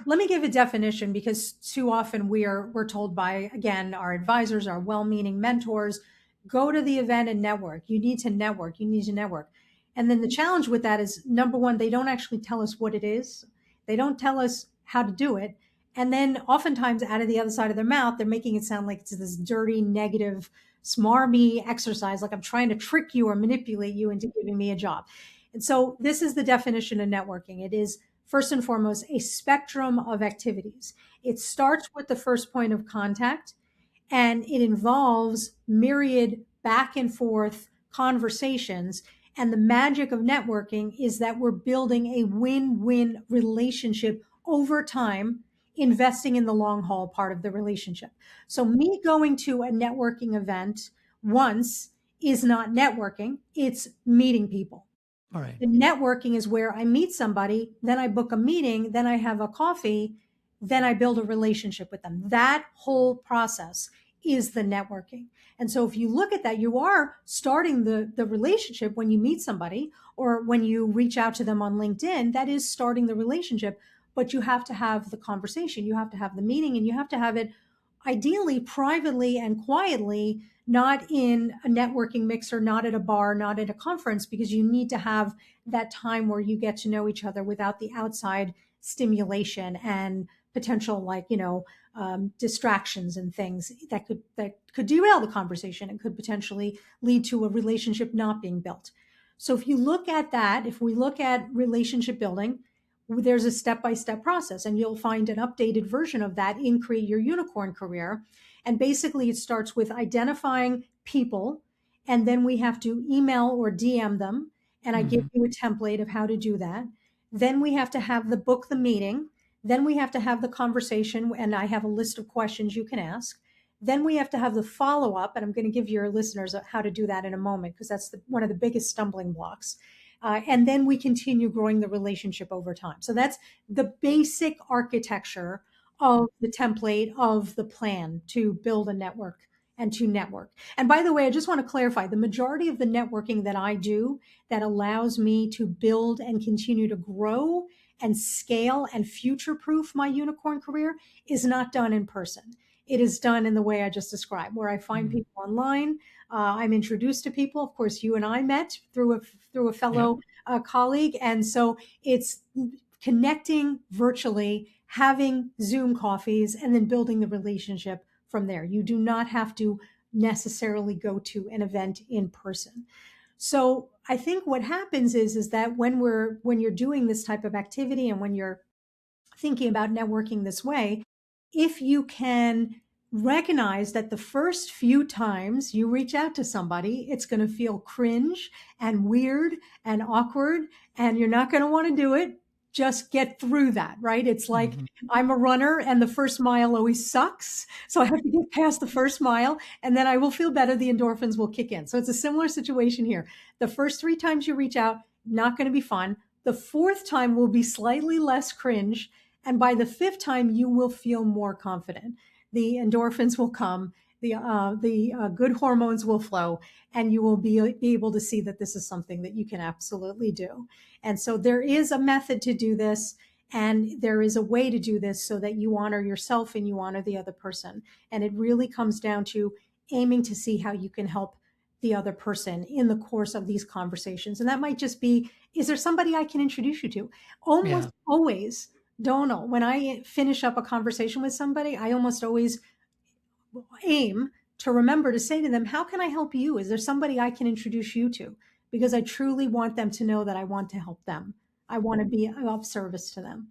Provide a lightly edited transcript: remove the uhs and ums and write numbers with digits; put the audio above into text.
Let me give a definition because too often we're told by, again, our advisors, our well-meaning mentors, go to the event and network. You need to network. You need to network. And then the challenge with that is, number one, they don't actually tell us what it is. They don't tell us how to do it. And then oftentimes out of the other side of their mouth, they're making it sound like it's this dirty, negative, smarmy exercise, like I'm trying to trick you or manipulate you into giving me a job. And so this is the definition of networking. It is first and foremost a spectrum of activities. It starts with the first point of contact, and it involves myriad back and forth conversations. And the magic of networking is that we're building a win-win relationship over time, investing in the long haul part of the relationship. So me going to a networking event once is not networking, it's meeting people. All right. The networking is where I meet somebody, then I book a meeting, then I have a coffee, then I build a relationship with them. That whole process is the networking. And so if you look at that, you are starting the relationship when you meet somebody or when you reach out to them on LinkedIn. That is starting the relationship, but you have to have the conversation, you have to have the meeting, and you have to have it ideally privately and quietly, not in a networking mixer, not at a bar, not at a conference, because you need to have that time where you get to know each other without the outside stimulation and potential, like, distractions and things that could derail the conversation and could potentially lead to a relationship not being built. So if you look at that, if we look at relationship building, there's a step-by-step process, and you'll find an updated version of that in Create Your Unicorn Career. And basically it starts with identifying people, and then we have to email or DM them. And I give you a template of how to do that. Then we have to have the book the meeting. Then we have to have the conversation, and I have a list of questions you can ask. Then we have to have the follow-up, and I'm going to give your listeners how to do that in a moment, because that's one of the biggest stumbling blocks. And then we continue growing the relationship over time. So that's the basic architecture of the template of the plan to build a network and to network. And by the way, I just want to clarify, the majority of the networking that I do that allows me to build and continue to grow and scale and future-proof my unicorn career is not done in person. It is done in the way I just described, where I find people online. I'm introduced to people. Of course, you and I met through a fellow colleague. And so it's connecting virtually, having Zoom coffees, and then building the relationship from there. You do not have to necessarily go to an event in person. So I think what happens is that when you're doing this type of activity and when you're thinking about networking this way, if you can recognize that the first few times you reach out to somebody, it's going to feel cringe and weird and awkward, and you're not going to want to do it. Just get through that, right? It's like I'm a runner and the first mile always sucks. So I have to get past the first mile and then I will feel better. The endorphins will kick in. So it's a similar situation here. The first 3 times you reach out, not going to be fun. The 4th time will be slightly less cringe. And by the 5th time, you will feel more confident. The endorphins will come, the good hormones will flow, and you will be able to see that this is something that you can absolutely do. And so there is a method to do this, and there is a way to do this so that you honor yourself and you honor the other person. And it really comes down to aiming to see how you can help the other person in the course of these conversations. And that might just be, is there somebody I can introduce you to? Almost always, Donal, when I finish up a conversation with somebody, I almost always aim to remember to say to them, how can I help you? Is there somebody I can introduce you to? Because I truly want them to know that I want to help them. I want to be of service to them.